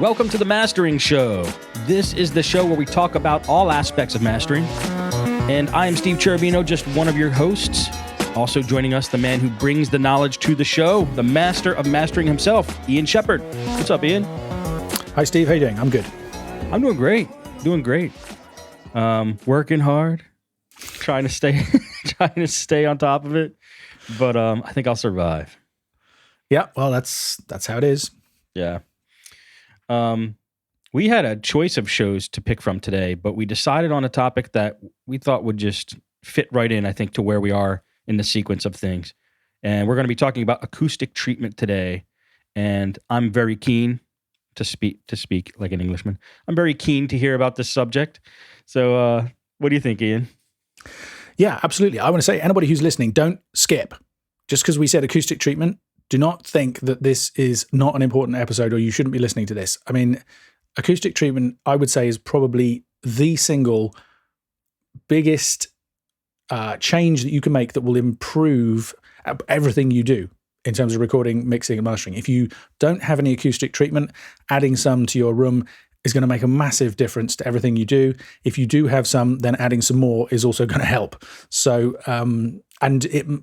Welcome to the Mastering Show. This is the show where we talk about all aspects of mastering. And I am Steve Cherubino, just one of your hosts. Also joining us, the man who brings the knowledge to the show, the master of mastering himself, Ian Shepard. What's up, Ian? Hi, Steve. How you doing? I'm good. I'm doing great. Working hard, trying to stay on top of it. But I think I'll survive. Yeah, well, that's how it is. Yeah. We had a choice of shows to pick from today, but we decided on a topic that we thought would just fit right in, I think, to where we are in the sequence of things. And we're going to be talking about acoustic treatment today. And I'm very keen to speak like an Englishman. I'm very keen to hear about this subject. So what do you think, Ian? Yeah, absolutely. I want to say, anybody who's listening, don't skip. Just because we said acoustic treatment, do not think that this is not an important episode or you shouldn't be listening to this. I mean, acoustic treatment, I would say, is probably the single biggest change that you can make that will improve everything you do in terms of recording, mixing, and mastering. If you don't have any acoustic treatment, adding some to your room is going to make a massive difference to everything you do. If you do have some, then adding some more is also going to help. So,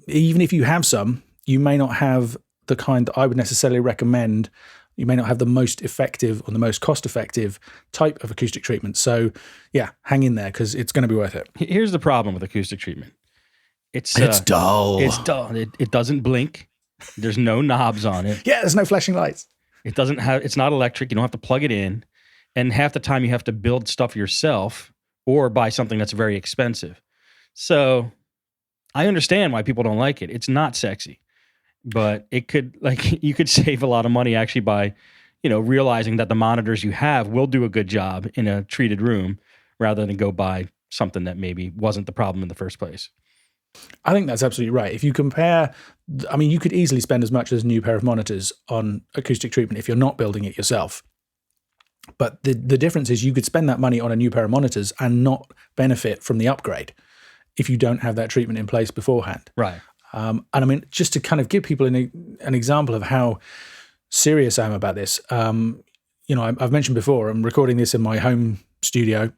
even if you have some, you may not have the kind that I would necessarily recommend. You may not have the most effective or the most cost-effective type of acoustic treatment. So, yeah, hang in there because it's going to be worth it. Here's the problem with acoustic treatment. It's dull. It's dull. It doesn't blink. There's no knobs on it. Yeah, there's no flashing lights. It's not electric. You don't have to plug it in. And half the time you have to build stuff yourself or buy something that's very expensive. So I understand why people don't like it. It's not sexy. But it could, you could save a lot of money actually by, realizing that the monitors you have will do a good job in a treated room rather than go buy something that maybe wasn't the problem in the first place. I think that's absolutely right. If you compare, you could easily spend as much as a new pair of monitors on acoustic treatment if you're not building it yourself. But the difference is you could spend that money on a new pair of monitors and not benefit from the upgrade if you don't have that treatment in place beforehand. Right. Just to kind of give people an example of how serious I am about this, I've mentioned before, I'm recording this in my home studio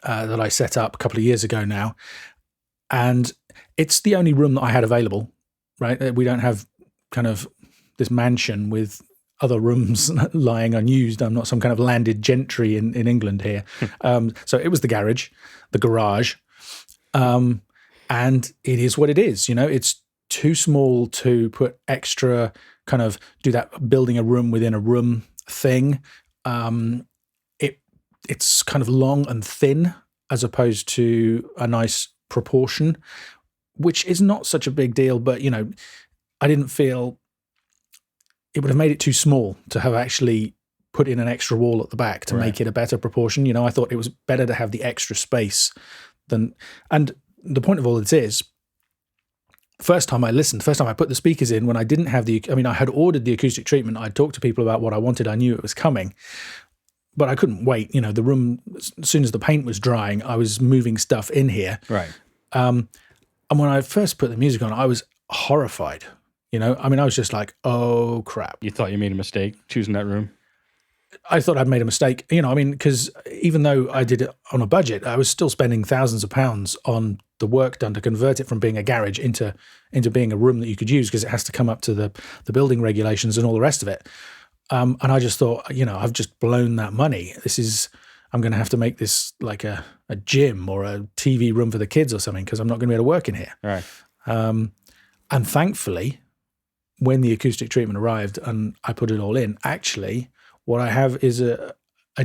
that I set up a couple of years ago now. And it's the only room that I had available, right? We don't have kind of this mansion with other rooms lying unused. I'm not some kind of landed gentry in England here. So it was the garage. And it is what it is. It's too small to put extra kind of do that building a room within a room thing. It's kind of long and thin as opposed to a nice proportion, which is not such a big deal. But, I didn't feel it would have made it too small to have actually put in an extra wall at the back to make it a better proportion. I thought it was better to have the extra space than, and the point of all this is, first time I put the speakers in when I didn't have I had ordered the acoustic treatment. I'd talked to people about what I wanted. I knew it was coming, but I couldn't wait. The room, as soon as the paint was drying, I was moving stuff in here. Right. And when I first put the music on, I was horrified. I was just like, oh crap. You thought you made a mistake choosing that room? I thought I'd made a mistake, because even though I did it on a budget, I was still spending thousands of pounds on the work done to convert it from being a garage into being a room that you could use, because it has to come up to the building regulations and all the rest of it. And I just thought, I've just blown that money. I'm going to have to make this like a gym or a TV room for the kids or something, because I'm not going to be able to work in here. Right. And thankfully, when the acoustic treatment arrived and I put it all in, actually, what I have is a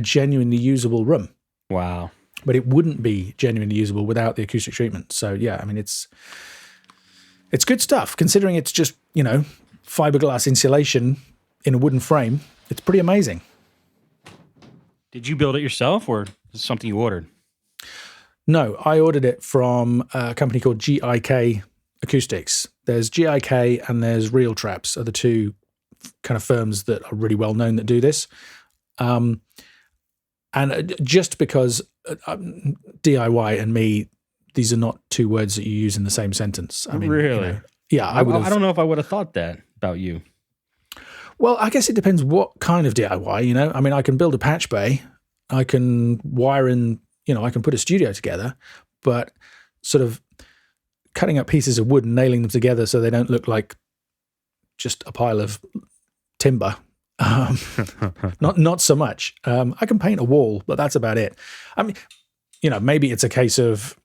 genuinely usable room. Wow. But it wouldn't be genuinely usable without the acoustic treatment. So, yeah, it's good stuff. Considering it's just, fiberglass insulation in a wooden frame, it's pretty amazing. Did you build it yourself, or is it something you ordered? No, I ordered it from a company called GIK Acoustics. There's GIK and there's Real Traps are the two kind of firms that are really well known that do this. And just because DIY and me, these are not two words that you use in the same sentence. Really? Yeah, I don't know if I would have thought that about you. Well, I guess it depends what kind of DIY, you know? I mean, I can build a patch bay, I can wire in, you know, I can put a studio together, but sort of cutting up pieces of wood and nailing them together so they don't look like just a pile of timber. Not so much. I can paint a wall, but that's about it. I mean, you know, maybe it's a case of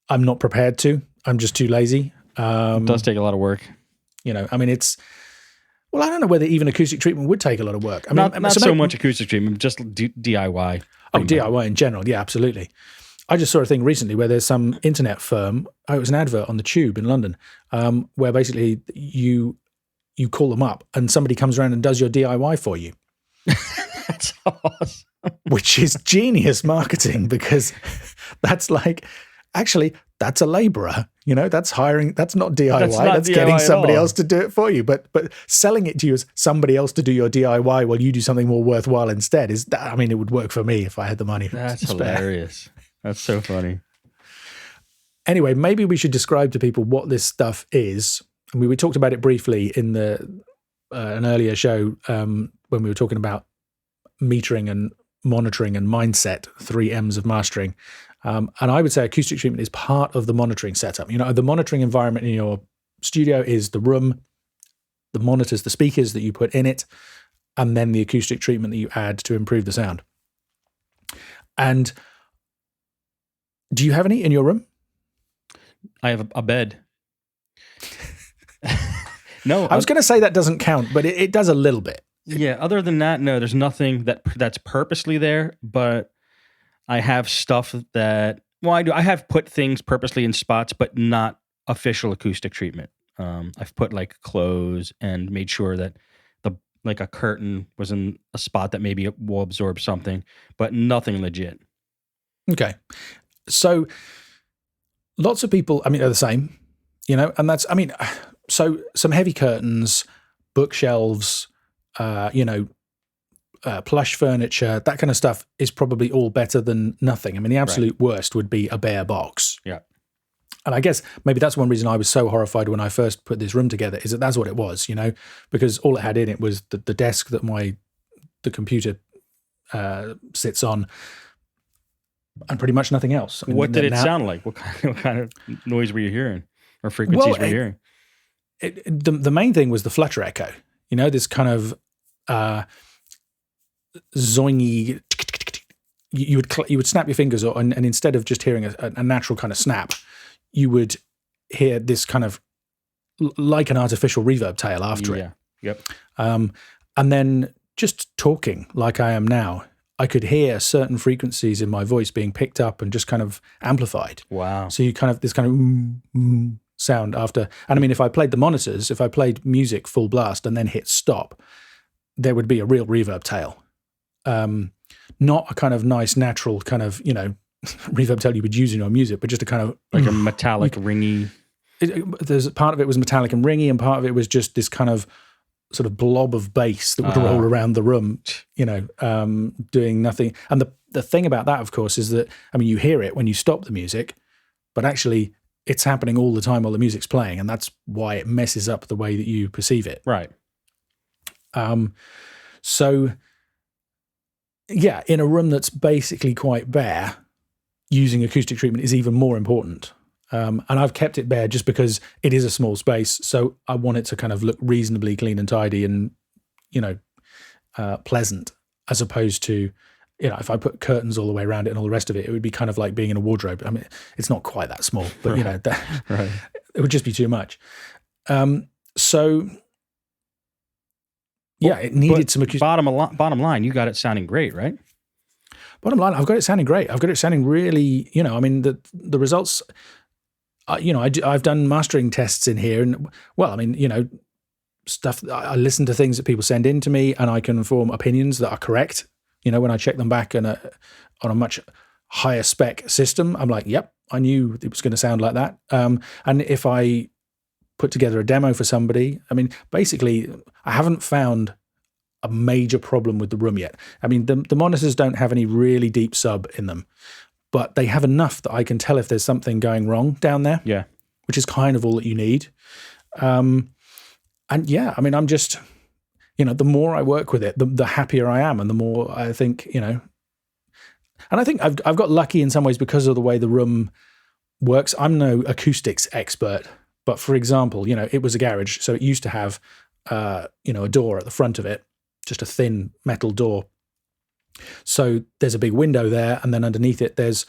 I'm not prepared to. I'm just too lazy. It does take a lot of work. You know, I mean, well, I don't know whether even acoustic treatment would take a lot of work. I mean, not so much acoustic treatment, just DIY. Oh, DIY in general. Yeah, absolutely. I just saw a thing recently where there's some internet firm. It was an advert on the Tube in London, where basically you call them up and somebody comes around and does your DIY for you. That's awesome. Which is genius marketing, because that's like, actually, that's a laborer. You know, that's hiring. That's not DIY. That's getting somebody else to do it for you. But selling it to you as somebody else to do your DIY while you do something more worthwhile instead is. I mean, it would work for me if I had the money. That's hilarious. That's so funny. Anyway, maybe we should describe to people what this stuff is. I mean, we talked about it briefly in an earlier show when we were talking about metering and monitoring and mindset, 3 M's of mastering. And I would say acoustic treatment is part of the monitoring setup. You know, the monitoring environment in your studio is the room, the monitors, the speakers that you put in it, and then the acoustic treatment that you add to improve the sound. And do you have any in your room? I have a bed. No. I was going to say that doesn't count, but it does a little bit. Yeah, other than that, no, there's nothing that's purposely there, but I have stuff that, well, I have put things purposely in spots, but not official acoustic treatment. I've put like clothes and made sure that like a curtain was in a spot that maybe it will absorb something, but nothing legit. Okay. So lots of people, I mean, are the same, you know, and that's, I mean, so some heavy curtains, bookshelves, plush furniture, that kind of stuff is probably all better than nothing. I mean, the absolute worst would be a bare box. Yeah. And I guess maybe that's one reason I was so horrified when I first put this room together, is that that's what it was, you know, because all it had in it was the desk that the computer sits on, and pretty much nothing else. I mean, what did it sound like? What kind of noise were you hearing, or frequencies were you hearing? The main thing was the Flutter Echo, you know, this kind of zoingy. You would snap your fingers, and instead of just hearing a natural kind of snap, you would hear this kind of like an artificial reverb tail after it. Yep. And then just talking like I am now, I could hear certain frequencies in my voice being picked up and just kind of amplified. Wow. So you kind of, this kind of sound after. And I mean, if I played the monitors, if I played music full blast and then hit stop, there would be a real reverb tail. Not a kind of nice, natural kind of, you know, reverb tail you would use in your music, but just a kind of like a metallic, ringy. There's part of it was metallic and ringy, and part of it was just this kind of sort of blob of bass that would roll around the room, you know, doing nothing. And the thing about that, of course, is that, I mean, you hear it when you stop the music, but actually it's happening all the time while the music's playing, and that's why it messes up the way that you perceive it. Right. So, yeah, in a room that's basically quite bare, using acoustic treatment is even more important. And I've kept it bare just because it is a small space, so I want it to kind of look reasonably clean and tidy and, you know, pleasant, as opposed to, you know, if I put curtains all the way around it and all the rest of it, it would be kind of like being in a wardrobe. I mean, it's not quite that small, but, you know, it would just be too much. So, yeah, it needed some acoustic. Bottom line, you got it sounding great, right? Bottom line, I've got it sounding great. I've got it sounding really, you know, I mean, the results, you know, I've done mastering tests in here, and, well, I mean, you know, stuff, I listen to things that people send in to me, and I can form opinions that are correct. You know, when I check them back on a much higher spec system, I'm like, yep, I knew it was going to sound like that. And if I put together a demo for somebody, I mean, basically, I haven't found a major problem with the room yet. I mean, the monitors don't have any really deep sub in them, but they have enough that I can tell if there's something going wrong down there. Yeah. Which is kind of all that you need. And yeah, I mean, I'm just, the more I work with it, the happier I am, and the more I think, and I think I've got lucky in some ways because of the way the room works. I'm no acoustics expert, but for example, it was a garage, so it used to have, a door at the front of it, just a thin metal door. So there's a big window there, and then underneath it, there's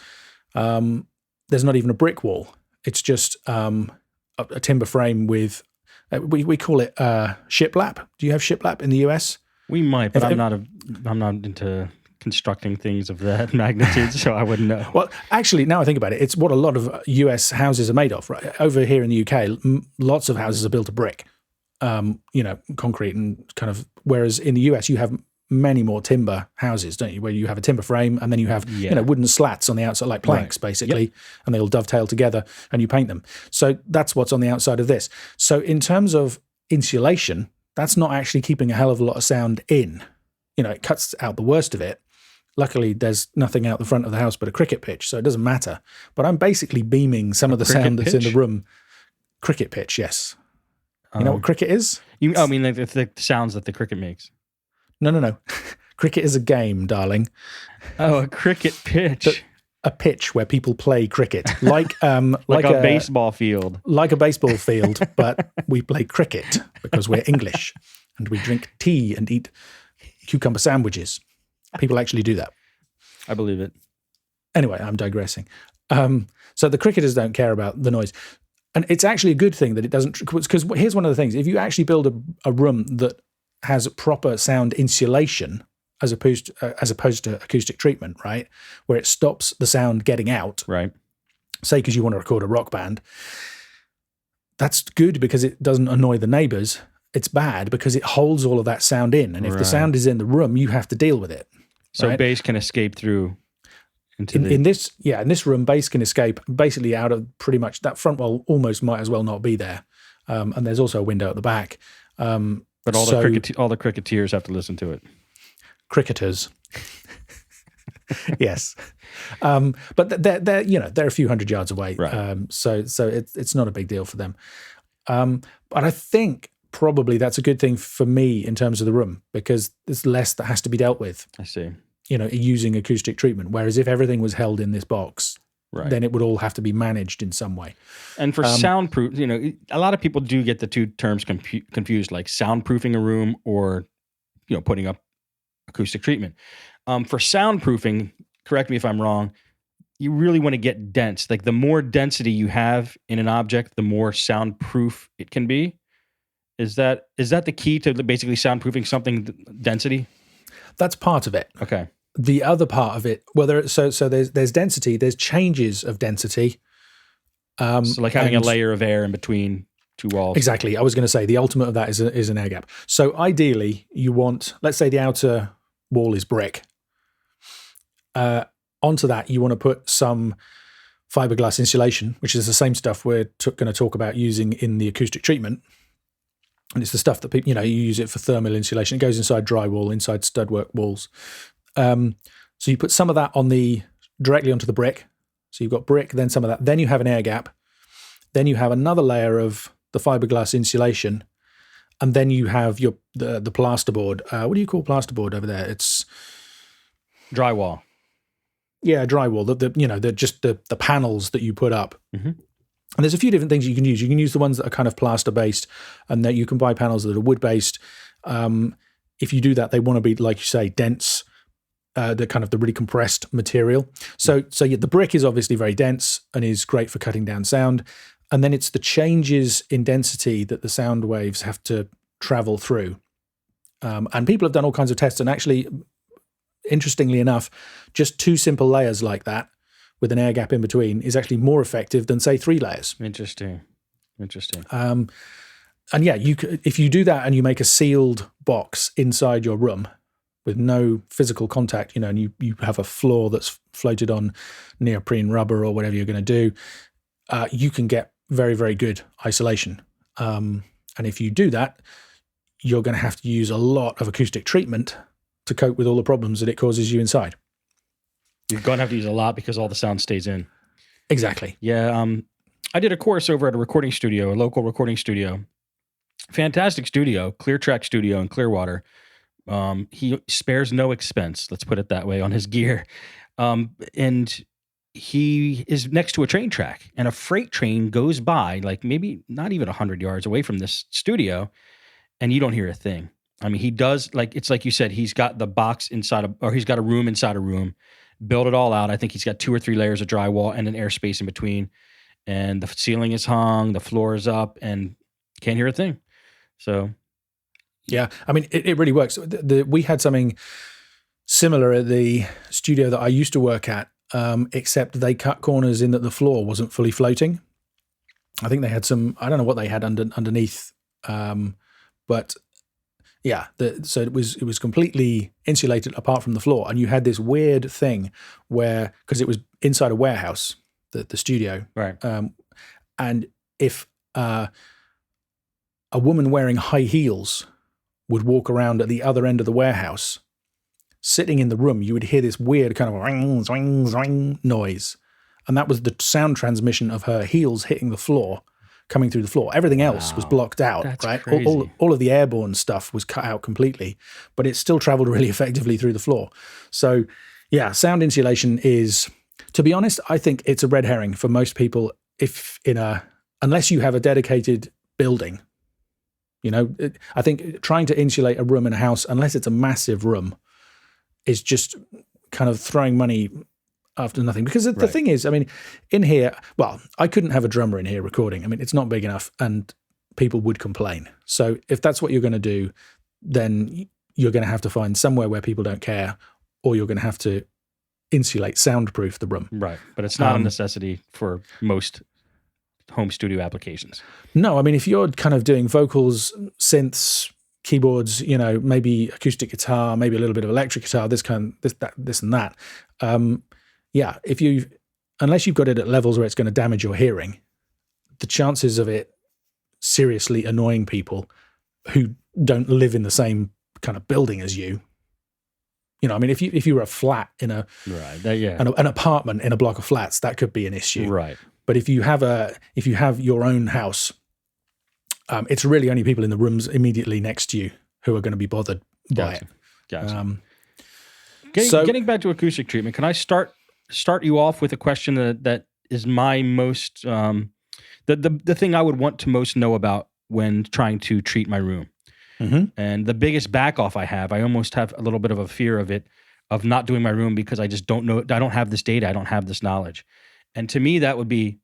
not even a brick wall. It's just a timber frame with, we call it shiplap. Do you have shiplap in the US? We might, but I'm not into constructing things of that magnitude, so I wouldn't know. Well, actually, now I think about it, it's what a lot of US houses are made of, right? Over here in the UK, lots of houses are built of brick, concrete and kind of, whereas in the US, you have many more timber houses, don't you? Where you have a timber frame and then you have, wooden slats on the outside, like planks, basically, and they all dovetail together and you paint them. So that's what's on the outside of this. So in terms of insulation, that's not actually keeping a hell of a lot of sound in. It cuts out the worst of it. Luckily, there's nothing out the front of the house but a cricket pitch, so it doesn't matter. But I'm basically beaming some of the sound that's in the room. Cricket pitch, yes. You know what cricket is? I mean, the sounds that the cricket makes. No. Cricket is a game, darling. Oh, a cricket pitch. A pitch where people play cricket, like a baseball field. Like a baseball field, but we play cricket because we're English and we drink tea and eat cucumber sandwiches. People actually do that. I believe it. Anyway, I'm digressing. So the cricketers don't care about the noise. And it's actually a good thing that it doesn't, because here's one of the things. If you actually build a room that has proper sound insulation, as opposed to acoustic treatment, right, where it stops the sound getting out, right? Say because you want to record a rock band, that's good because it doesn't annoy the neighbors. It's bad because it holds all of that sound in, and if the sound is in the room, you have to deal with it. So bass can escape through. In this room, bass can escape basically out of pretty much that front wall. Almost might as well not be there, and there's also a window at the back. But all the cricketers have to listen to it. Cricketers, yes, but they're a few hundred yards away, right. So it's not a big deal for them. But I think probably that's a good thing for me in terms of the room because there's less that has to be dealt with. I see. Using acoustic treatment. Whereas if everything was held in this box, right, then it would all have to be managed in some way. And for soundproof, a lot of people do get the two terms confused, like soundproofing a room or, putting up acoustic treatment. For soundproofing, correct me if I'm wrong, you really want to get dense. Like the more density you have in an object, the more soundproof it can be. Is that the key to basically soundproofing something? Density? That's part of it. Okay. The other part of it, there's density, there's changes of density. So like having a layer of air in between two walls. Exactly. I was going to say the ultimate of that is an air gap. So ideally, you want, let's say the outer wall is brick. Onto that, you want to put some fiberglass insulation, which is the same stuff we're going to talk about using in the acoustic treatment. And it's the stuff that people, you use it for thermal insulation. It goes inside drywall, inside studwork walls. So you put some of that directly onto the brick. So you've got brick, then some of that. Then you have an air gap. Then you have another layer of the fiberglass insulation. And then you have the plasterboard. What do you call plasterboard over there? It's drywall. Yeah, drywall. The panels that you put up. Mm-hmm. And there's a few different things you can use. You can use the ones that are kind of plaster based, and that you can buy panels that are wood based. If you do that, they want to be, like you say, dense. The kind of the really compressed material. So the brick is obviously very dense and is great for cutting down sound. And then it's the changes in density that the sound waves have to travel through. And people have done all kinds of tests. And actually, interestingly enough, just two simple layers like that with an air gap in between is actually more effective than, say, 3 layers. Interesting. And yeah, if you do that and you make a sealed box inside your room with no physical contact, and you have a floor that's floated on neoprene rubber or whatever you're going to do, you can get very, very good isolation. And if you do that, you're going to have to use a lot of acoustic treatment to cope with all the problems that it causes you inside. You're going to have to use a lot because all the sound stays in. Exactly. Yeah. I did a course over at a local recording studio. Fantastic studio, Clear Track Studio in Clearwater. He spares no expense, let's put it that way, on his gear. And he is next to a train track, and a freight train goes by, like maybe not even 100 yards away from this studio, and you don't hear a thing. I mean, he does, like, it's like you said, he's got the box or he's got a room inside a room, built it all out. I think he's got 2 or 3 layers of drywall and an airspace in between. And the ceiling is hung, the floor is up, and can't hear a thing. So, yeah, I mean, it really works. We had something similar at the studio that I used to work at, except they cut corners in that the floor wasn't fully floating. I think they had I don't know what they had underneath, but yeah, so it was completely insulated apart from the floor, and you had this weird thing where, because it was inside a warehouse, the studio, right, and if a woman wearing high heels would walk around at the other end of the warehouse, sitting in the room, you would hear this weird kind of ring, zwing, zwing noise, and that was the sound transmission of her heels hitting the floor, coming through the floor. Everything else was blocked out. That's right? crazy. All of the airborne stuff was cut out completely, but it still traveled really effectively through the floor. So, yeah, sound insulation is, to be honest, I think it's a red herring for most people. Unless you have a dedicated building, I think trying to insulate a room in a house, unless it's a massive room, is just kind of throwing money after nothing. Because the thing is, I mean, in here, well, I couldn't have a drummer in here recording. I mean, it's not big enough, and people would complain. So if that's what you're going to do, then you're going to have to find somewhere where people don't care, or you're going to have to insulate, soundproof the room. Right, but it's not a necessity for most home studio applications. No, I mean, if you're kind of doing vocals, synths, keyboards, maybe acoustic guitar, maybe a little bit of electric guitar, this and that. Yeah, unless you've got it at levels where it's going to damage your hearing, the chances of it seriously annoying people who don't live in the same kind of building as you. I mean, if you were a flat in an apartment in a block of flats, that could be an issue. Right. But if you have your own house, it's really only people in the rooms immediately next to you who are going to be bothered by it. Gotcha. Getting back to acoustic treatment, can I start you off with a question that is my most the thing I would want to most know about when trying to treat my room? Mm-hmm. And the biggest back off I almost have a little bit of a fear of not doing my room because I just don't know. I don't have this data. I don't have this knowledge. And to me, that would be,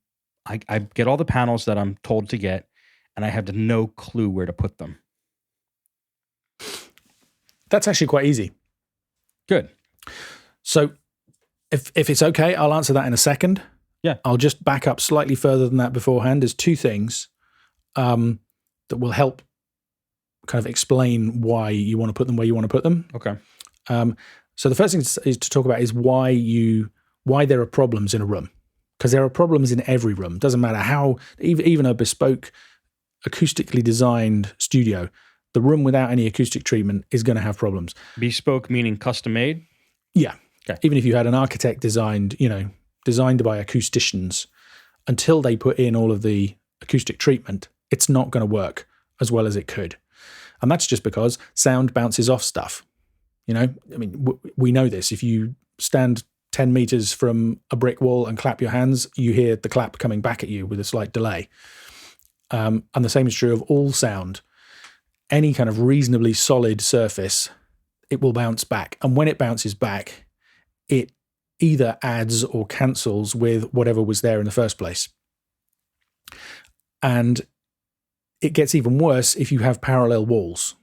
I get all the panels that I'm told to get, and I have no clue where to put them. That's actually quite easy. Good. So if it's okay, I'll answer that in a second. Yeah. I'll just back up slightly further than that beforehand. There's 2 things that will help kind of explain why you want to put them where you want to put them. Okay. So the first thing is to talk about is why there are problems in a room. Because there are problems in every room. Doesn't matter how, even a bespoke, acoustically designed studio, the room without any acoustic treatment is going to have problems. Bespoke meaning custom made? Yeah. Okay. Even if you had an architect designed by acousticians, until they put in all of the acoustic treatment, it's not going to work as well as it could. And that's just because sound bounces off stuff. I mean, we know this. If you stand 10 meters from a brick wall and clap your hands, you hear the clap coming back at you with a slight delay. And the same is true of all sound. Any kind of reasonably solid surface, it will bounce back. And when it bounces back, it either adds or cancels with whatever was there in the first place. And it gets even worse if you have parallel walls.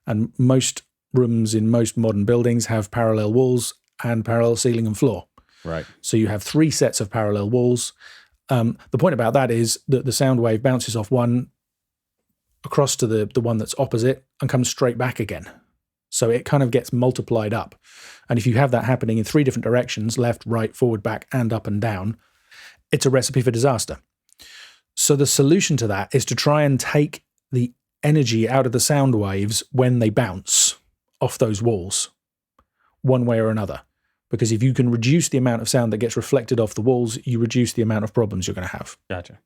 And most rooms in most modern buildings have parallel walls and parallel ceiling and floor. Right. So you have 3 sets of parallel walls. The point about that is that the sound wave bounces off one across to the one that's opposite and comes straight back again. So it kind of gets multiplied up. And if you have that happening in 3 different directions, left, right, forward, back, and up and down, it's a recipe for disaster. So the solution to that is to try and take the energy out of the sound waves when they bounce off those walls, one way or another. Because if you can reduce the amount of sound that gets reflected off the walls, you reduce the amount of problems you're going to have. Gotcha.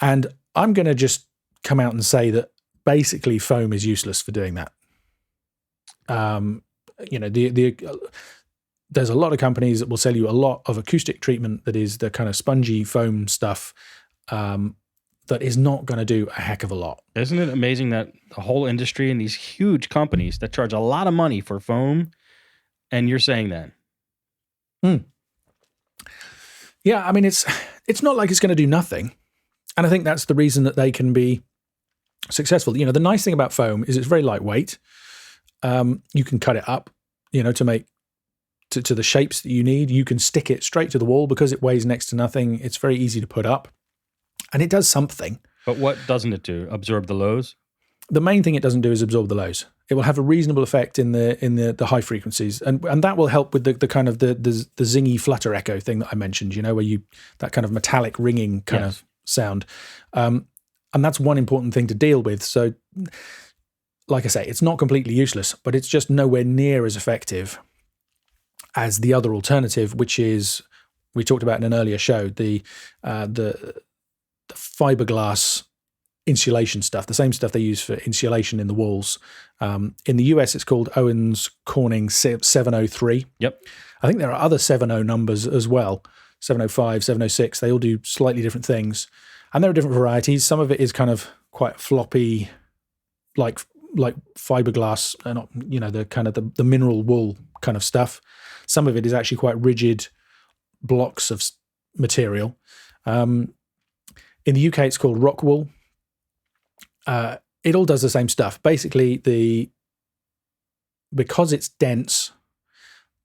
And I'm going to just come out and say that basically foam is useless for doing that. There's a lot of companies that will sell you a lot of acoustic treatment that is the kind of spongy foam stuff that is not going to do a heck of a lot. Isn't it amazing that the whole industry and these huge companies that charge a lot of money for foam, and you're saying that? Yeah, I mean, it's not like it's going to do nothing. And I think that's the reason that they can be successful. The nice thing about foam is it's very lightweight. You can cut it up, to make to the shapes that you need. You can stick it straight to the wall because it weighs next to nothing. It's very easy to put up. And it does something. But what doesn't it do? Absorb the lows? The main thing it doesn't do is absorb the lows. It will have a reasonable effect in the high frequencies, and that will help with the kind of the zingy Flutter Echo thing that I mentioned. Where that kind of metallic ringing kind of sound, and that's one important thing to deal with. So, like I say, it's not completely useless, but it's just nowhere near as effective as the other alternative, which is we talked about in an earlier show, the fiberglass insulation stuff, the same stuff they use for insulation in the walls. In the US, it's called Owens Corning 703. Yep. I think there are other 70 numbers as well, 705, 706. They all do slightly different things. And there are different varieties. Some of it is kind of quite floppy, like fiberglass, not, the kind of the mineral wool kind of stuff. Some of it is actually quite rigid blocks of material. In the UK, it's called rock wool. It all does the same stuff. Basically, because it's dense,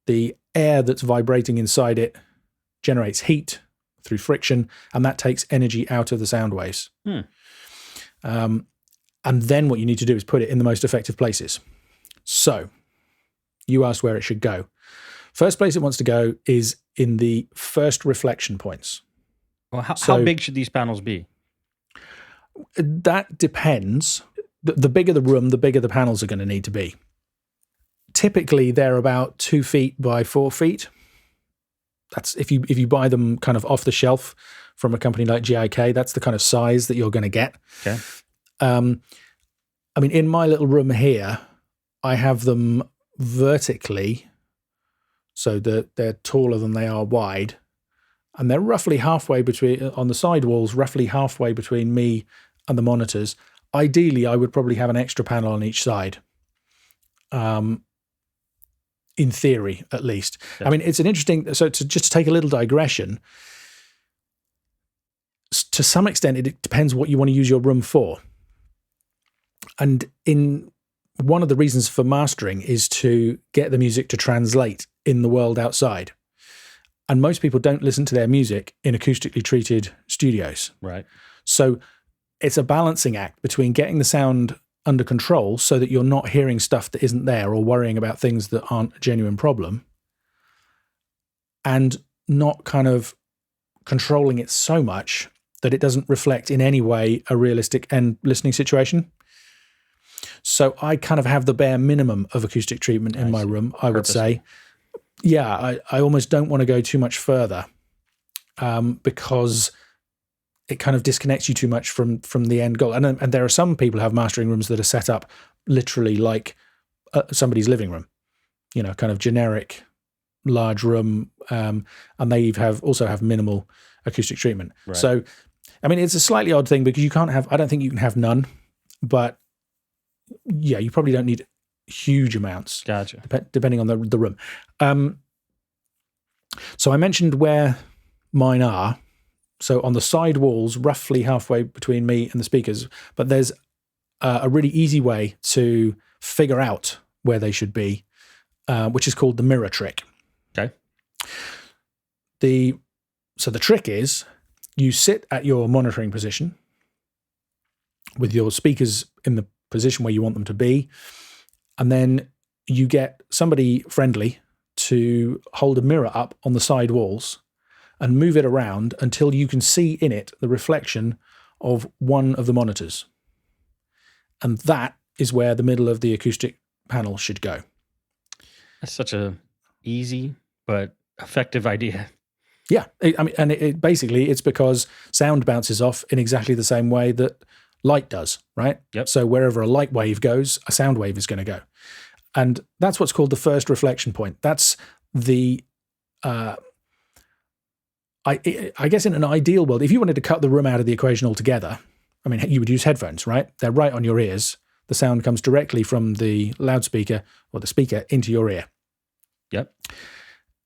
the air that's vibrating inside it generates heat through friction, and that takes energy out of the sound waves. And then what you need to do is put it in the most effective places. So, you asked where it should go. First place it wants to go is in the first reflection points. Well, how big should these panels be? That depends. The bigger the room, the bigger the panels are going to need to be. Typically, they're about 2 feet by 4 feet. That's if you buy them kind of off the shelf from a company like GIK, that's the kind of size that you're going to get. Okay. I mean, in my little room here, I have them vertically, so that they're taller than they are wide. And they're roughly halfway between, on the side walls, roughly halfway between me and the monitors. Ideally, I would probably have an extra panel on each side. In theory, at least. Yeah. I mean, it's an interesting, so to take a little digression, to some extent, it depends what you want to use your room for. And one of the reasons for mastering is to get the music to translate in the world outside. And most people don't listen to their music in acoustically treated studios. Right. So it's a balancing act between getting the sound under control so that you're not hearing stuff that isn't there or worrying about things that aren't a genuine problem, and not kind of controlling it so much that it doesn't reflect in any way a realistic end listening situation. So I kind of have the bare minimum of acoustic treatment in my room, I would say. Yeah, I almost don't want to go too much further because it kind of disconnects you too much from the end goal. And there are some people who have mastering rooms that are set up literally like somebody's living room, kind of generic large room, and they also have minimal acoustic treatment. Right. So, I mean, it's a slightly odd thing because I don't think you can have none, but yeah, you probably don't need huge amounts. Gotcha. Depending on the room. So I mentioned where mine are. So on the side walls, roughly halfway between me and the speakers, but there's a really easy way to figure out where they should be, which is called the mirror trick. Okay. So the trick is you sit at your monitoring position with your speakers in the position where you want them to be, and then you get somebody friendly to hold a mirror up on the side walls and move it around until you can see in it the reflection of one of the monitors. And that is where the middle of the acoustic panel should go. That's such a easy but effective idea. Yeah, basically it's because sound bounces off in exactly the same way that light does, right? Yep. So wherever a light wave goes, a sound wave is going to go. And that's what's called the first reflection point. That's the, I guess in an ideal world, if you wanted to cut the room out of the equation altogether, I mean, you would use headphones, right? They're right on your ears. The sound comes directly from the loudspeaker or the speaker into your ear. Yep.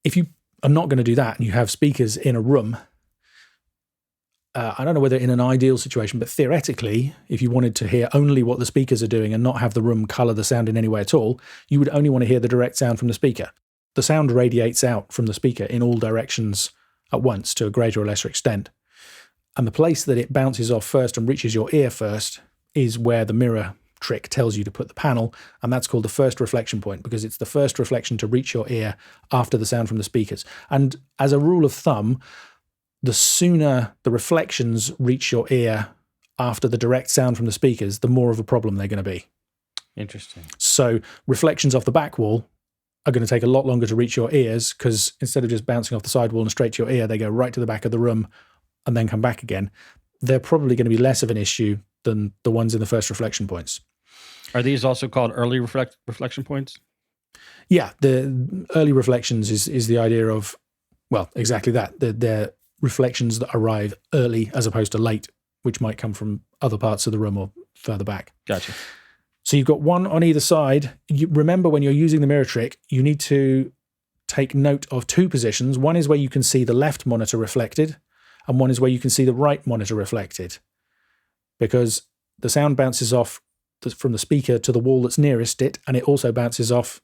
If you are not going to do that and you have speakers in a room, I don't know whether in an ideal situation, but theoretically, if you wanted to hear only what the speakers are doing and not have the room color the sound in any way at all, you would only want to hear the direct sound from the speaker. The sound radiates out from the speaker in all directions at once to a greater or lesser extent. And the place that it bounces off first and reaches your ear first is where the mirror trick tells you to put the panel, and that's called the first reflection point because it's the first reflection to reach your ear after the sound from the speakers. And as a rule of thumb, the sooner the reflections reach your ear after the direct sound from the speakers, the more of a problem they're going to be. Interesting. So reflections off the back wall are going to take a lot longer to reach your ears because instead of just bouncing off the side wall and straight to your ear, they go right to the back of the room and then come back again. They're probably going to be less of an issue than the ones in the first reflection points. Are these also called early reflection points? Yeah, the early reflections is the idea of, well, exactly that. They're reflections that arrive early as opposed to late, which might come from other parts of the room or further back. Gotcha. So you've got one on either side. Remember, when you're using the mirror trick, you need to take note of two positions. One is where you can see the left monitor reflected, and one is where you can see the right monitor reflected, because the sound bounces off from the speaker to the wall that's nearest it, and it also bounces off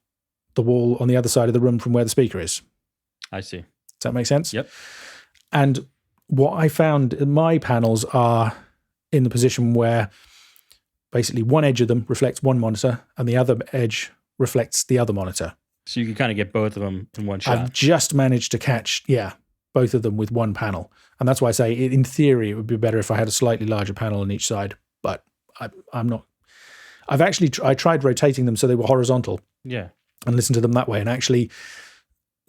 the wall on the other side of the room from where the speaker is. I see. Does that make sense? Yep. And what I found, my panels are in the position where basically one edge of them reflects one monitor and the other edge reflects the other monitor. So you can kind of get both of them in one shot. I've just managed to catch, both of them with one panel. And that's why I say, in theory, it would be better if I had a slightly larger panel on each side. But I'm not. I tried rotating them so they were horizontal. Yeah. And listened to them that way, and actually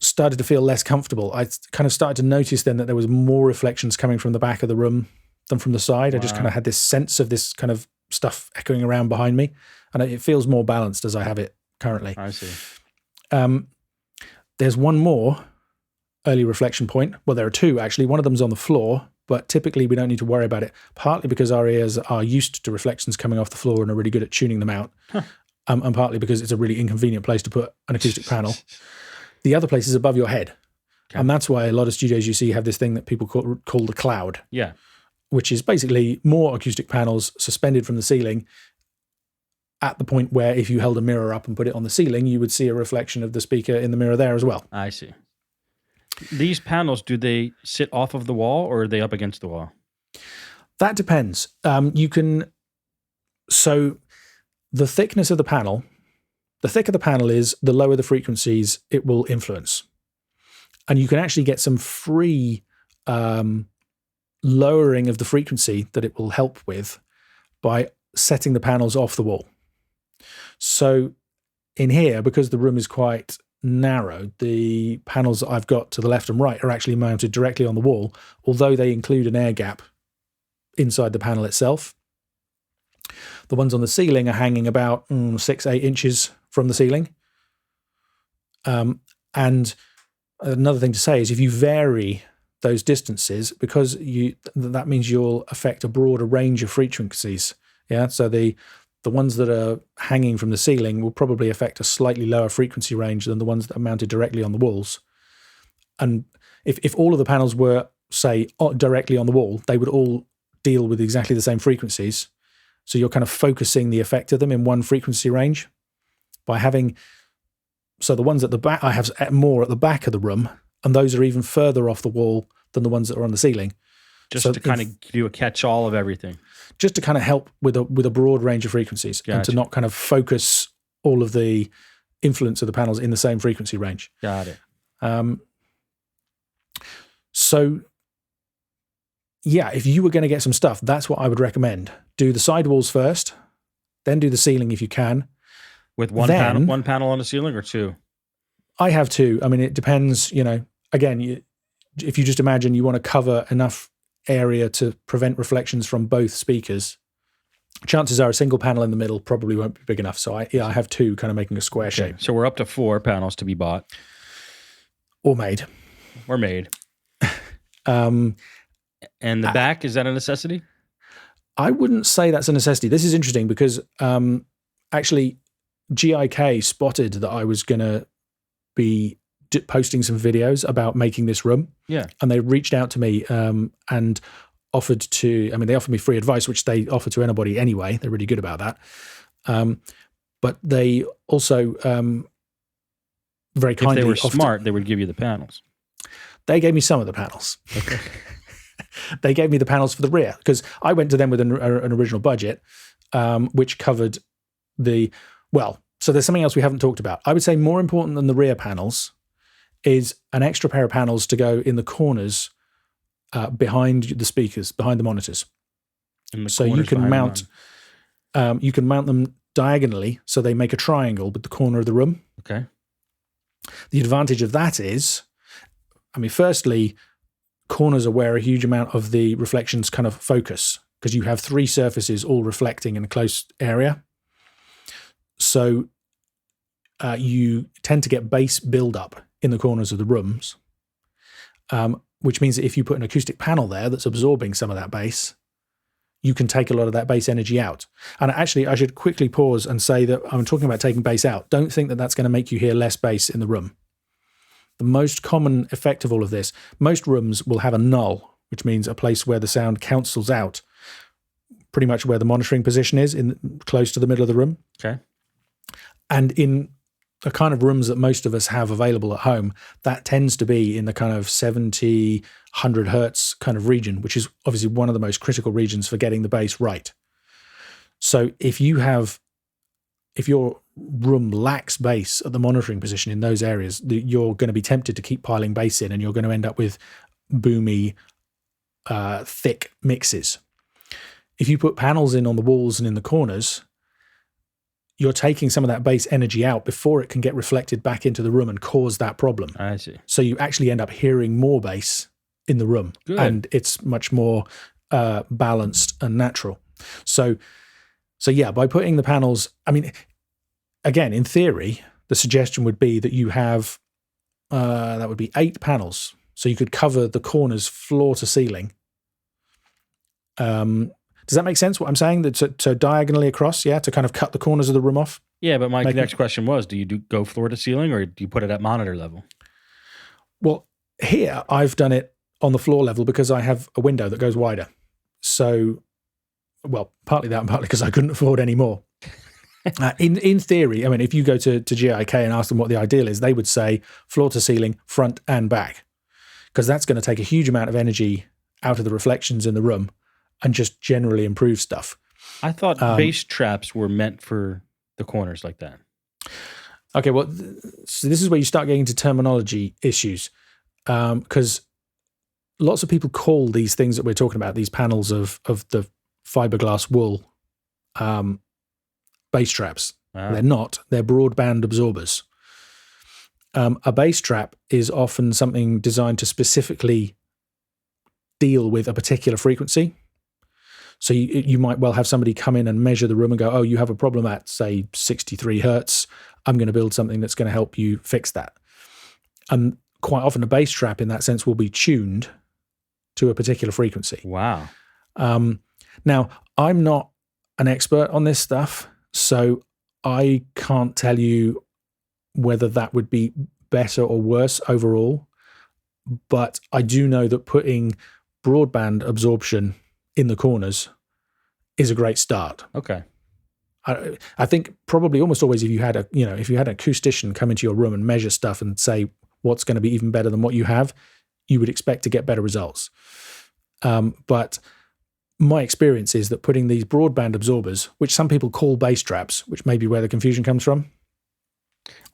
started to feel less comfortable. I kind of started to notice then that there was more reflections coming from the back of the room than from the side. Wow. I just kind of had this sense of this kind of stuff echoing around behind me, and it feels more balanced as I have it currently. I see. There's one more early reflection point. Well, there are two actually. One of them's on the floor, but typically we don't need to worry about it, partly because our ears are used to reflections coming off the floor and are really good at tuning them out. Huh. And partly because it's a really inconvenient place to put an acoustic panel. The other place is above your head. Okay. And that's why a lot of studios you see have this thing that people call the cloud. Yeah. Which is basically more acoustic panels suspended from the ceiling at the point where if you held a mirror up and put it on the ceiling, you would see a reflection of the speaker in the mirror there as well. I see. These panels, do they sit off of the wall or are they up against the wall? That depends. So the thickness of the panel, the thicker the panel is, the lower the frequencies it will influence. And you can actually get some free lowering of the frequency that it will help with by setting the panels off the wall. So in here, because the room is quite narrow, the panels that I've got to the left and right are actually mounted directly on the wall, although they include an air gap inside the panel itself. The ones on the ceiling are hanging about 6-8 inches from the ceiling. And another thing to say is if you vary those distances, because that means you'll affect a broader range of frequencies. Yeah, so the ones that are hanging from the ceiling will probably affect a slightly lower frequency range than the ones that are mounted directly on the walls. And if all of the panels were, say, directly on the wall, they would all deal with exactly the same frequencies. So you're kind of focusing the effect of them in one frequency range by having, so the ones at the back, I have more at the back of the room, and those are even further off the wall than the ones that are on the ceiling. Just to kind of do a catch-all of everything. Just to kind of help with a broad range of frequencies. Gotcha. And to not kind of focus all of the influence of the panels in the same frequency range. Got it. So, yeah, if you were going to get some stuff, that's what I would recommend. Do the sidewalls first, then do the ceiling if you can. With one panel on the ceiling or two? I have two. I mean, it depends, again, if you just imagine you want to cover enough area to prevent reflections from both speakers, chances are a single panel in the middle probably won't be big enough. So I have two kind of making a square shape. So we're up to 4 panels to be bought. Or made. Or made. And the back, is that a necessity? I wouldn't say that's a necessity. This is interesting because actually GIK spotted that I was going to be posting some videos about making this room. Yeah. And they reached out to me and offered to, they offered me free advice, which they offer to anybody anyway. They're really good about that. But they also very kindly if they were smart, they would give you the panels. They gave me some of the panels. Okay. They gave me the panels for the rear because I went to them with an original budget, which covered so there's something else we haven't talked about. I would say more important than the rear panels is an extra pair of panels to go in the corners behind the speakers, behind the monitors. So you can mount them diagonally so they make a triangle with the corner of the room. Okay. The advantage of that is, firstly, corners are where a huge amount of the reflections kind of focus because you have 3 surfaces all reflecting in a close area. So you tend to get bass build-up in the corners of the rooms, which means that if you put an acoustic panel there that's absorbing some of that bass, you can take a lot of that bass energy out. And actually, I should quickly pause and say that I'm talking about taking bass out. Don't think that that's going to make you hear less bass in the room. The most common effect of all of this, most rooms will have a null, which means a place where the sound cancels out, pretty much where the monitoring position is, close to the middle of the room. Okay. And in the kind of rooms that most of us have available at home, that tends to be in the kind of 70, 100 hertz kind of region, which is obviously one of the most critical regions for getting the bass right. So if your room lacks bass at the monitoring position in those areas, you're going to be tempted to keep piling bass in and you're going to end up with boomy, thick mixes. If you put panels in on the walls and in the corners, you're taking some of that bass energy out before it can get reflected back into the room and cause that problem. I see. So you actually end up hearing more bass in the room. Good. And it's much more balanced and natural. So yeah, by putting the panels, again, in theory, the suggestion would be that you have, that would be 8 panels. So you could cover the corners floor to ceiling. Does that make sense what I'm saying? So diagonally across, yeah, to kind of cut the corners of the room off? Yeah, but my next question was, do you go floor to ceiling or do you put it at monitor level? Well, here I've done it on the floor level because I have a window that goes wider. So, partly that and partly because I couldn't afford any more. In theory, if you go to GIK and ask them what the ideal is, they would say floor to ceiling, front and back, because that's going to take a huge amount of energy out of the reflections in the room and just generally improve stuff. I thought bass traps were meant for the corners like that. Okay, well, so this is where you start getting into terminology issues, because lots of people call these things that we're talking about, these panels of the fiberglass wool, bass traps. Ah. They're not. They're broadband absorbers. A bass trap is often something designed to specifically deal with a particular frequency. So you might well have somebody come in and measure the room and go, oh, you have a problem at, say, 63 hertz. I'm going to build something that's going to help you fix that. And quite often a bass trap in that sense will be tuned to a particular frequency. Wow. Now, I'm not an expert on this stuff, so I can't tell you whether that would be better or worse overall. But I do know that putting broadband absorption in the corners is a great start. Okay. I think probably almost always if you had an acoustician come into your room and measure stuff and say what's going to be even better than what you have, you would expect to get better results. But my experience is that putting these broadband absorbers, which some people call bass traps, which may be where the confusion comes from,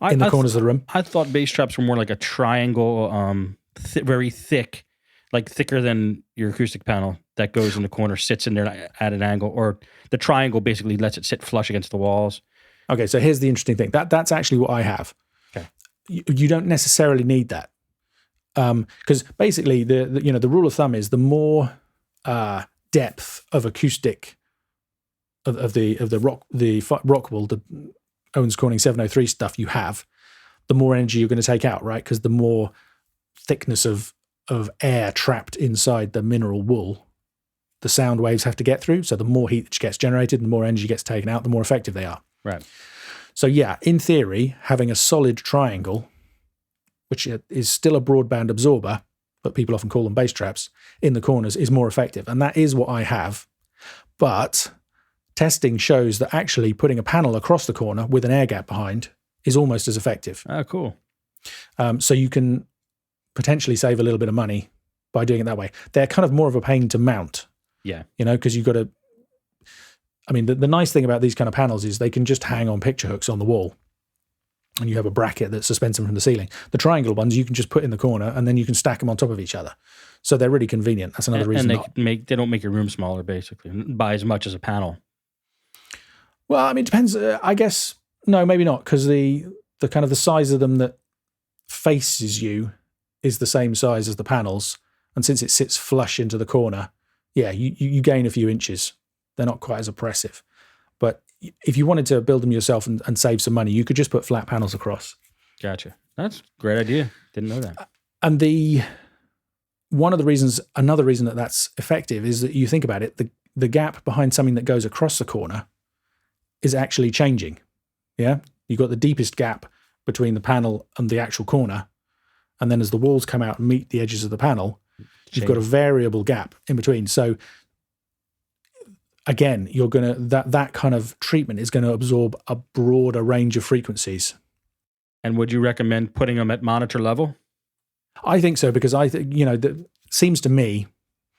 in the corners of the room. I thought bass traps were more like a triangle, very thick, like thicker than your acoustic panel that goes in the corner, sits in there at an angle, or the triangle basically lets it sit flush against the walls. Okay, so here's the interesting thing. That's actually what I have. Okay. You don't necessarily need that. Because basically the rule of thumb is the more depth of acoustic of the Rockwell, the Owens Corning 703 stuff you have, the more energy you're going to take out, right? Because the more thickness of air trapped inside the mineral wool, the sound waves have to get through. So the more heat that gets generated, the more energy gets taken out, the more effective they are. Right. So yeah, in theory, having a solid triangle, which is still a broadband absorber, but people often call them bass traps, in the corners is more effective. And that is what I have. But testing shows that actually putting a panel across the corner with an air gap behind is almost as effective. Oh, cool. So you can potentially save a little bit of money by doing it that way. They're kind of more of a pain to mount. Yeah. Because you've got to, I mean, the nice thing about these kind of panels is they can just hang on picture hooks on the wall, and you have a bracket that suspends them from the ceiling. The triangle ones you can just put in the corner, and then you can stack them on top of each other. So they're really convenient. That's another reason. And they don't make your room smaller, basically, by as much as a panel. Well, I mean, it depends. I guess, no, maybe not, because the kind of the size of them that faces you is the same size as the panels. And since it sits flush into the corner, yeah, you gain a few inches. They're not quite as oppressive. But if you wanted to build them yourself and save some money, you could just put flat panels across. Gotcha. That's a great idea. Didn't know that. And another reason that that's effective is that you think about it, the gap behind something that goes across the corner is actually changing. Yeah. You've got the deepest gap between the panel and the actual corner. And then as the walls come out and meet the edges of the panel, you've got a variable gap in between. So again, you're going to, that kind of treatment is going to absorb a broader range of frequencies. And would you recommend putting them at monitor level? I think so, because I think, seems to me,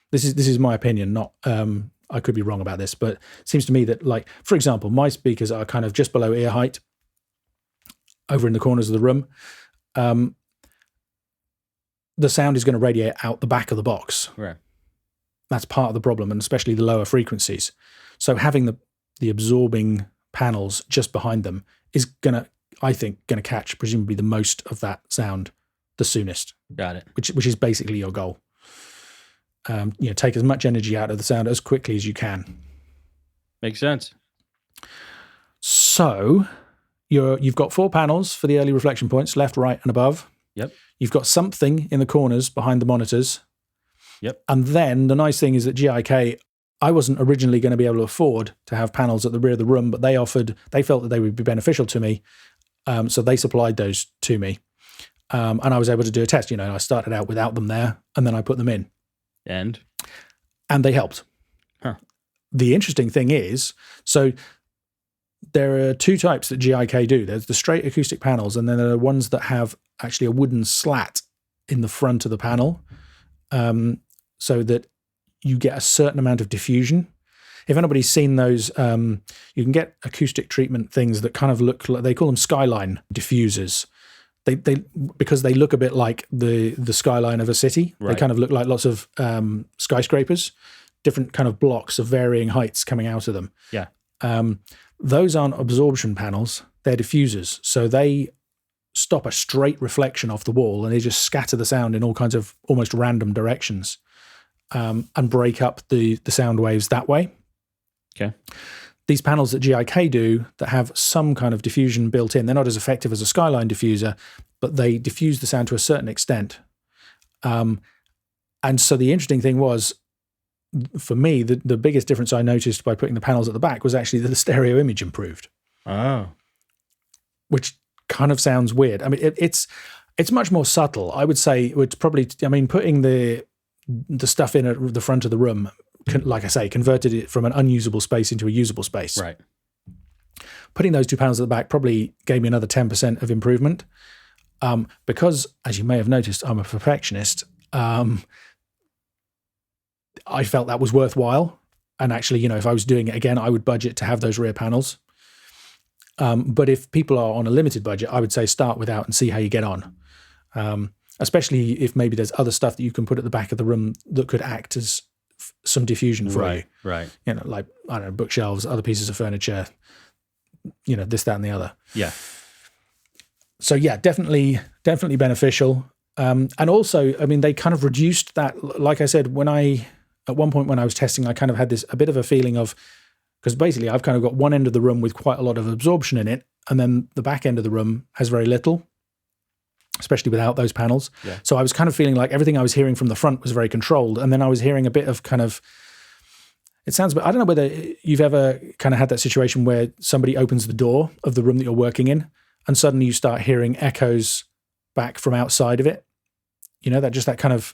this is my opinion, not, I could be wrong about this, but it seems to me that, like, for example, my speakers are kind of just below ear height over in the corners of the room. The sound is going to radiate out the back of the box. Right. That's part of the problem, and especially the lower frequencies. So having the absorbing panels just behind them is going to catch presumably the most of that sound the soonest. Got it. Which is basically your goal. Take as much energy out of the sound as quickly as you can. Makes sense. So you've got 4 panels for the early reflection points, left, right, and above. Yep. You've got something in the corners behind the monitors. Yep. And then the nice thing is that GIK, I wasn't originally going to be able to afford to have panels at the rear of the room, but they felt that they would be beneficial to me. So they supplied those to me. And I was able to do a test. I started out without them there, and then I put them in. And they helped. Huh. The interesting thing is, so there are 2 types that GIK do. There's the straight acoustic panels, and then there are ones that have actually a wooden slat in the front of the panel, so that you get a certain amount of diffusion. If anybody's seen those, you can get acoustic treatment things that kind of look like, they call them skyline diffusers. They because they look a bit like the skyline of a city. Right. They kind of look like lots of skyscrapers, different kind of blocks of varying heights coming out of them. Yeah. Those aren't absorption panels, they're diffusers. So they stop a straight reflection off the wall, and they just scatter the sound in all kinds of almost random directions, and break up the sound waves that way. Okay. These panels that GIK do that have some kind of diffusion built in, they're not as effective as a skyline diffuser, but they diffuse the sound to a certain extent. And so the interesting thing was, for me, the biggest difference I noticed by putting the panels at the back was actually that the stereo image improved. Oh. Which kind of sounds weird. I mean, it's much more subtle. I would say it's probably, putting the stuff in at the front of the room, like I say, converted it from an unusable space into a usable space. Right. Putting those 2 panels at the back probably gave me another 10% of improvement. Because, as you may have noticed, I'm a perfectionist. I felt that was worthwhile. And actually, if I was doing it again, I would budget to have those rear panels. But if people are on a limited budget, I would say start without and see how you get on. Especially if maybe there's other stuff that you can put at the back of the room that could act as some diffusion for you. Right. Like, I don't know, bookshelves, other pieces of furniture, this, that, and the other. Yeah. So yeah, definitely beneficial. And also, I mean, they kind of reduced that. Like I said, at one point when I was testing, I kind of had a bit of a feeling of, because basically I've kind of got one end of the room with quite a lot of absorption in it, and then the back end of the room has very little, especially without those panels. Yeah. So I was kind of feeling like everything I was hearing from the front was very controlled, and then I was hearing a bit of kind of, it sounds, but I don't know whether you've ever kind of had that situation where somebody opens the door of the room that you're working in, and suddenly you start hearing echoes back from outside of it. That kind of.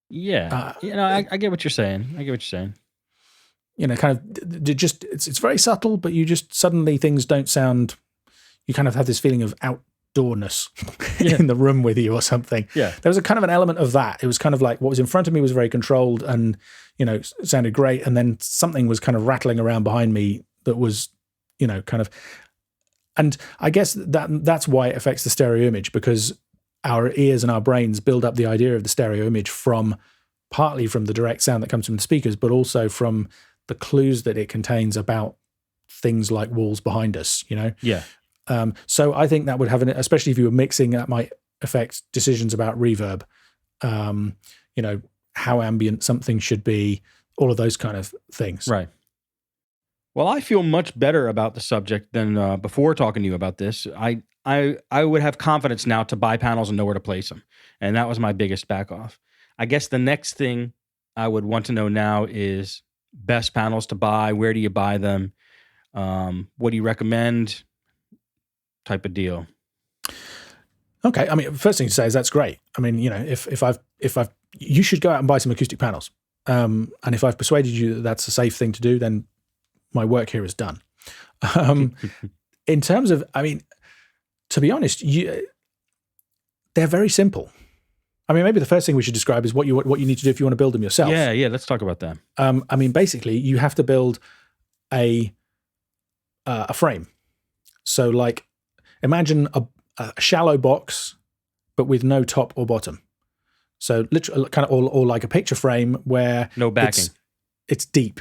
Yeah. I get what you're saying. Kind of just, it's very subtle, but you just suddenly things don't sound, you kind of have this feeling of outdoorness in the room with you or something. Yeah. There was a kind of an element of that. It was kind of like what was in front of me was very controlled and, sounded great. And then something was kind of rattling around behind me that was, kind of, and I guess that's why it affects the stereo image, because our ears and our brains build up the idea of the stereo image partly from the direct sound that comes from the speakers, but also from the clues that it contains about things like walls behind us, Yeah. So I think that would have especially if you were mixing, that might affect decisions about reverb, how ambient something should be, all of those kind of things. Right. Well, I feel much better about the subject than before talking to you about this. I would have confidence now to buy panels and know where to place them. And that was my biggest back off. I guess the next thing I would want to know now is best panels to buy. Where do you buy them? What do you recommend? Type of deal. Okay. I mean, first thing to say is that's great. I mean, if I've, you should go out and buy some acoustic panels. And if I've persuaded you that that's a safe thing to do, then my work here is done. In terms of, I mean, to be honest, they're very simple. I mean, maybe the first thing we should describe is what you need to do if you want to build them yourself. Yeah. Let's talk about that. I mean, basically, you have to build a frame. So, like, imagine a shallow box, but with no top or bottom. So, literally, kind of, or like a picture frame where no backing. It's deep.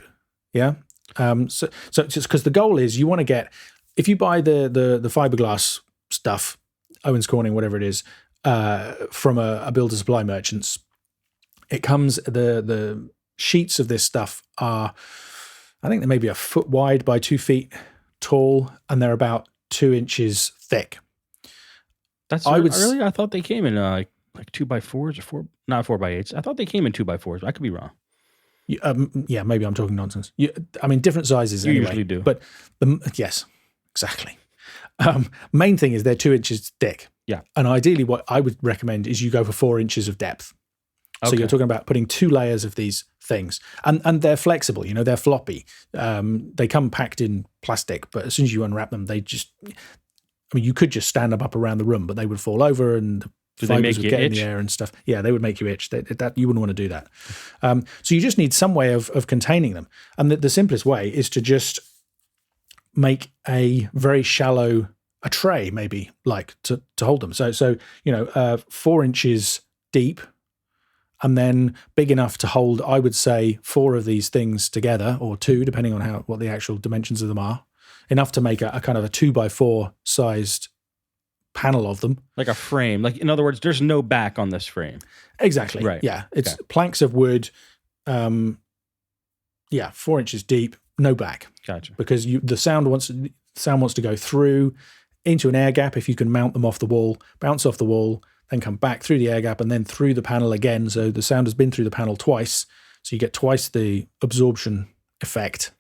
Yeah. So it's because the goal is you want to get, if you buy the fiberglass stuff, Owens Corning, whatever it is, from a builder supply merchants, it comes, the sheets of this stuff are, I think they may be a foot wide by 2 feet tall, and they're about 2 inches thick. Really? I thought they came in like 2x4s or not 4x8s. I thought they came in 2x4s. I could be wrong. Yeah, maybe I'm talking nonsense. I mean, different sizes. You anyway, usually do, but yes, exactly. Main thing is they're 2 inches thick. Yeah, and ideally, what I would recommend is you go for 4 inches of depth. Okay. So you're talking about putting 2 layers of these things, and they're flexible. They're floppy. They come packed in plastic, but as soon as you unwrap them, they just. I mean, you could just stand them up around the room, but they would fall over and the fibers would get in the air and stuff. Yeah, they would make you itch. That you wouldn't want to do that. So you just need some way of containing them, and the simplest way is to just make a very shallow a tray, maybe like to hold them. So 4 inches deep, and then big enough to hold, I would say, 4 of these things together, or 2, depending on what the actual dimensions of them are. Enough to make a kind of a 2x4 sized panel of them. Like a frame. Like, in other words, there's no back on this frame. Exactly. Right. Yeah. It's planks of wood. 4 inches deep, no back. Gotcha. Because the sound wants to go through into an air gap. If you can mount them off the wall, bounce off the wall, then come back through the air gap and then through the panel again. So the sound has been through the panel twice. So you get twice the absorption effect.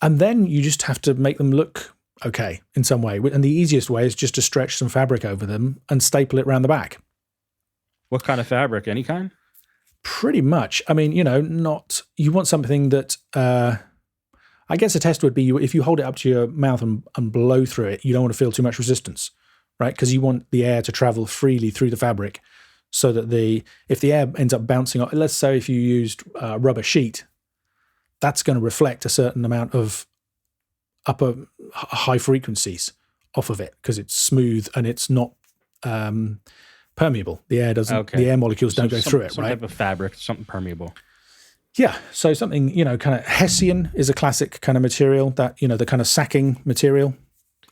And then you just have to make them look okay in some way. And the easiest way is just to stretch some fabric over them and staple it around the back. What kind of fabric? Any kind? Pretty much. I mean, you want something that, I guess a test would be if you hold it up to your mouth and blow through it, you don't want to feel too much resistance, right? Because you want the air to travel freely through the fabric so that if the air ends up bouncing off, let's say if you used a rubber sheet, that's going to reflect a certain amount of high frequencies off of it because it's smooth and it's not permeable. The air doesn't. Okay. The air molecules don't go through it. Some right? type of fabric, something permeable. Yeah. So something kind of Hessian is a classic kind of material that the kind of sacking material.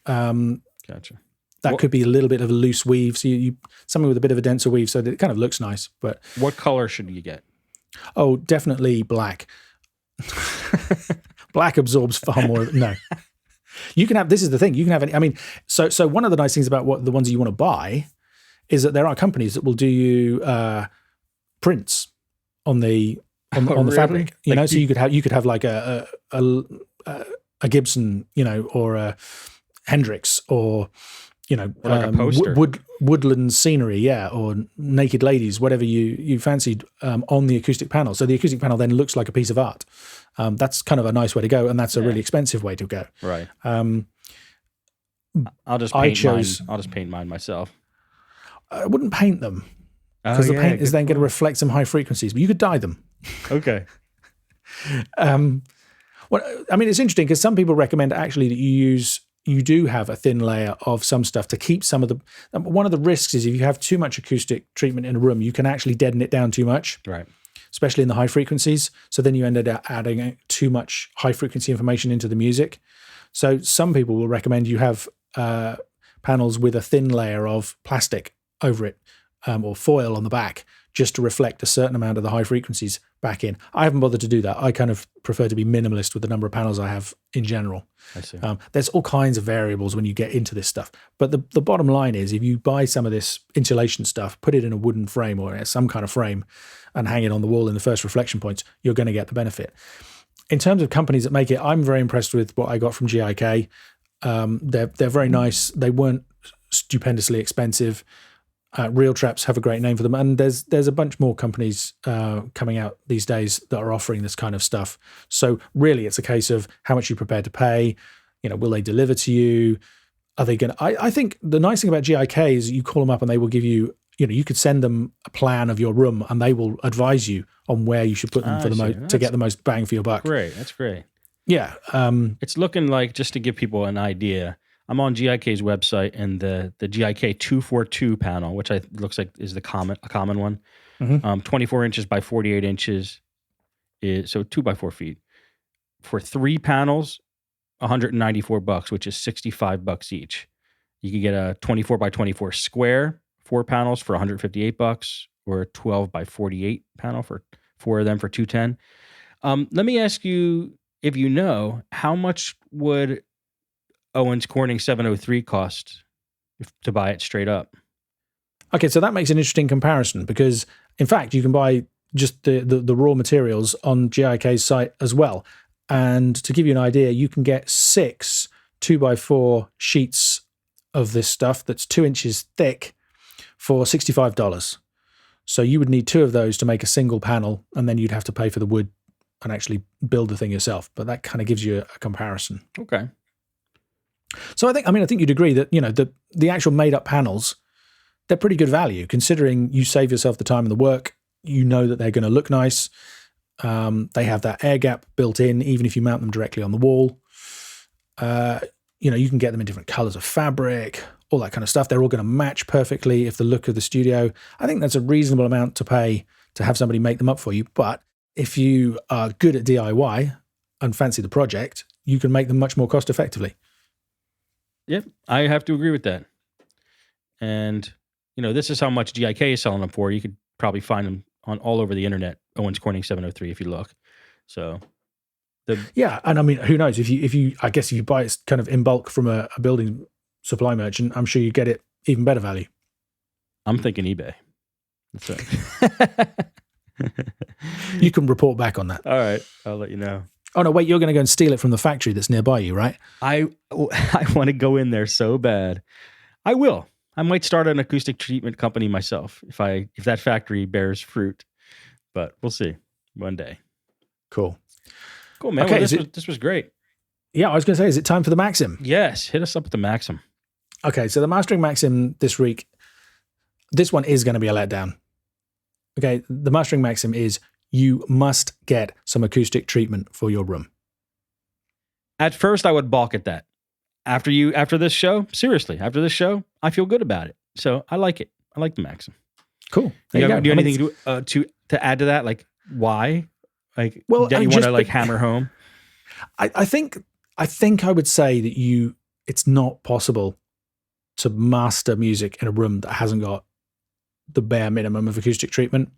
Gotcha. That could be a little bit of a loose weave. So you something with a bit of a denser weave so that it kind of looks nice. But what color should you get? Oh, definitely black. Black absorbs far more. No. You can have, this is the thing, you can have any, I mean, so one of the nice things about what the ones you want to buy is that there are companies that will do you prints on the really? fabric, you Like know, so you could have like a Gibson, you know, or a Hendrix, or you know, or like a poster. Woodland scenery, yeah, or naked ladies, whatever you fancied, on the acoustic panel. So the acoustic panel then looks like a piece of art. That's kind of a nice way to go, and that's a really expensive way to go. Right. I'll just paint mine myself. I wouldn't paint them because the paint is then going to reflect some high frequencies, but you could dye them. Okay. Well, I mean, it's interesting because some people recommend actually that you do have a thin layer of some stuff to keep some of the. One of the risks is if you have too much acoustic treatment in a room, you can actually deaden it down too much. Right. Especially in the high frequencies. So then you ended up adding too much high frequency information into the music. So some people will recommend you have panels with a thin layer of plastic over it, or foil on the back, just to reflect a certain amount of the high frequencies back in. I haven't bothered to do that. I kind of prefer to be minimalist with the number of panels I have in general. I see. There's all kinds of variables when you get into this stuff. But the bottom line is, if you buy some of this insulation stuff, put it in a wooden frame or some kind of frame and hang it on the wall in the first reflection points, you're going to get the benefit. In terms of companies that make it, I'm very impressed with what I got from GIK. They're very nice. They weren't stupendously expensive. Real Traps have a great name for them, and there's a bunch more companies coming out these days that are offering this kind of stuff. So really, it's a case of how much you're prepared to pay. You know, will they deliver to you? Are they going to? I think the nice thing about GIK is you call them up and they will give you. You know, you could send them a plan of your room, and they will advise you on where you should put them to get the most bang for your buck. Great, that's great. Yeah, it's looking like, just to give people an idea, I'm on GIK's website, and the GIK 242 panel, which looks like is a common one, 24 inches by 48 inches, is so 2 by 4 feet. For 3 panels, $194, which is $65 each. You can get a 24 by 24 square, 4 panels for $158, or a 12 by 48 panel for 4 of them for $210. Let me ask you, if you know, how much would Owens Corning 703 cost to buy it straight up? Okay, so that makes an interesting comparison, because in fact you can buy just the raw materials on GIK's site as well. And to give you an idea, you can get 6 2x4 sheets of this stuff that's 2 inches thick for $65. So you would need 2 of those to make a single panel, and then you'd have to pay for the wood and actually build the thing yourself. But that kind of gives you a comparison. Okay. So I think you'd agree that, you know, the actual made up panels, they're pretty good value considering you save yourself the time and the work. You know that they're going to look nice. They have that air gap built in, even if you mount them directly on the wall. You know, you can get them in different colors of fabric, all that kind of stuff. They're all going to match perfectly if the look of the studio. I think that's a reasonable amount to pay to have somebody make them up for you. But if you are good at DIY and fancy the project, you can make them much more cost effectively. Yep, I have to agree with that. And, you know, this is how much GIK is selling them for. You could probably find them on all over the internet, Owens Corning 703, if you look. So, yeah, and I mean, who knows? If you buy it kind of in bulk from a building supply merchant, I'm sure you get it even better value. I'm thinking eBay. That's right. You can report back on that. All right, I'll let you know. Oh no, wait! You're going to go and steal it from the factory that's nearby you, right? I want to go in there so bad. I will. I might start an acoustic treatment company myself if that factory bears fruit. But we'll see one day. Cool, man. Okay, well, this was great. Yeah, I was going to say, is it time for the Maxim? Yes, hit us up with the Maxim. Okay, so the Mastering Maxim this week. This one is going to be a letdown. Okay, the Mastering Maxim is, you must get some acoustic treatment for your room. At first, I would balk at that. After this show, seriously, I feel good about it. So I like it. I like the Maxim. Cool. Do you have anything to add to that? Like, why? Like, that you want to like hammer home? I think I would say that it's not possible to master music in a room that hasn't got the bare minimum of acoustic treatment,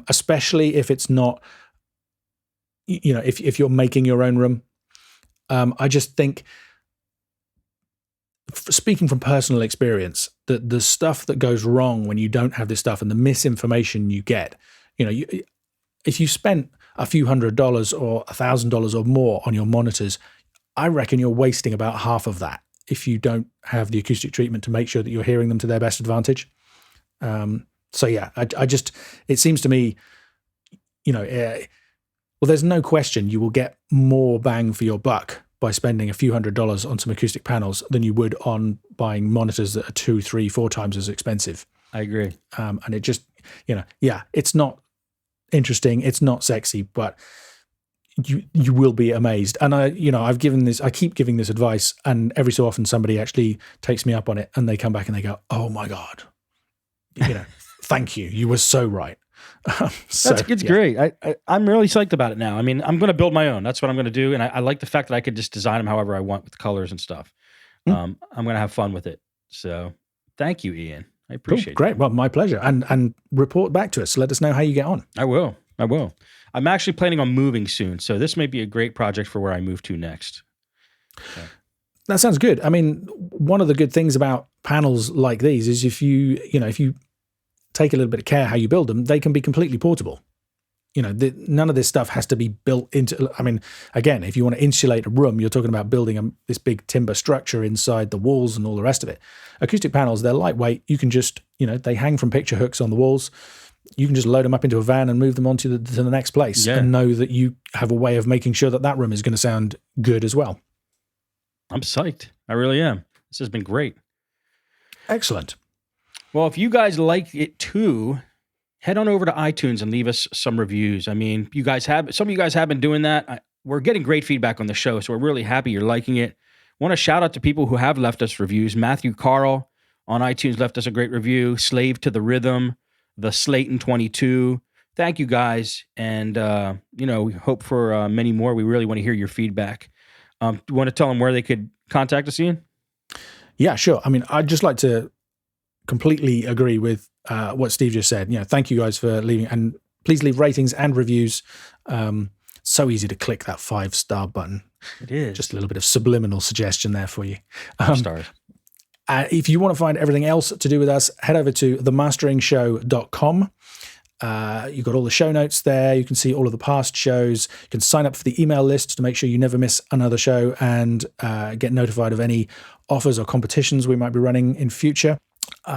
especially if it's not, if you're making your own room. I just think, speaking from personal experience, that the stuff that goes wrong when you don't have this stuff and the misinformation you get, if you spent a few $100 or $1,000 or more on your monitors, I reckon you're wasting about half of that if you don't have the acoustic treatment to make sure that you're hearing them to their best advantage. So yeah, I just, it seems to me, well, there's no question you will get more bang for your buck by spending a few $100s on some acoustic panels than you would on buying monitors that are 2, 3, 4 times as expensive. I agree. And it just, it's not interesting, it's not sexy, but you will be amazed. And I keep giving this advice, and every so often somebody actually takes me up on it, and they come back and they go, "Oh my God, thank you. You were so right." It's great. I'm really psyched about it now. I mean, I'm going to build my own. That's what I'm going to do. And I like the fact that I could just design them however I want with colors and stuff. I'm going to have fun with it. So thank you, Ian. I appreciate it. Great. Well, my pleasure. And report back to us. Let us know how you get on. I will. I'm actually planning on moving soon. So this may be a great project for where I move to next. Okay. That sounds good. I mean, one of the good things about panels like these is if you take a little bit of care how you build them, they can be completely portable. None of this stuff has to be built into, I mean, again, if you want to insulate a room, you're talking about building this big timber structure inside the walls and all the rest of it. Acoustic panels, they're lightweight. You can just, they hang from picture hooks on the walls. You can just load them up into a van and move them on to the next place and know that you have a way of making sure that room is going to sound good as well. I'm psyched. I really am. This has been great. Excellent. Well, if you guys like it too, head on over to iTunes and leave us some reviews. I mean, some of you guys have been doing that. We're getting great feedback on the show, so we're really happy you're liking it. Want to shout out to people who have left us reviews. Matthew Carl on iTunes left us a great review. Slave to the Rhythm, the Slayton 22. Thank you guys, and we hope for many more. We really want to hear your feedback. Do you want to tell them where they could contact us, Ian? Yeah, sure. I mean, I'd just like to completely agree with what Steve just said. Thank you guys for leaving, and please leave ratings and reviews. So easy to click that 5-star button. It is. Just a little bit of subliminal suggestion there for you. 5 stars. If you want to find everything else to do with us, head over to themasteringshow.com. You've got all the show notes there. You can see all of the past shows. You can sign up for the email list to make sure you never miss another show, and get notified of any offers or competitions we might be running in future.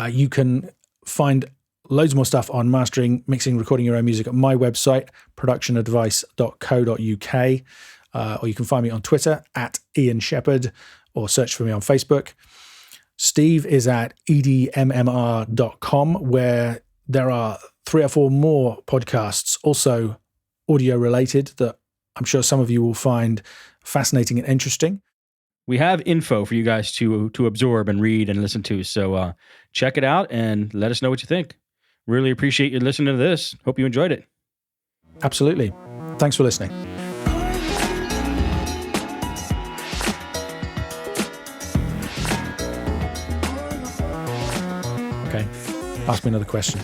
You can find loads more stuff on mastering, mixing, recording your own music at my website, productionadvice.co.uk, or you can find me on Twitter at Ian Shepherd, or search for me on Facebook. Steve is at edmmr.com, where there are 3 or 4 more podcasts, also audio related, that I'm sure some of you will find fascinating and interesting. We have info for you guys to absorb and read and listen to. So check it out and let us know what you think. Really appreciate you listening to this. Hope you enjoyed it. Absolutely. Thanks for listening. Okay. Ask me another question.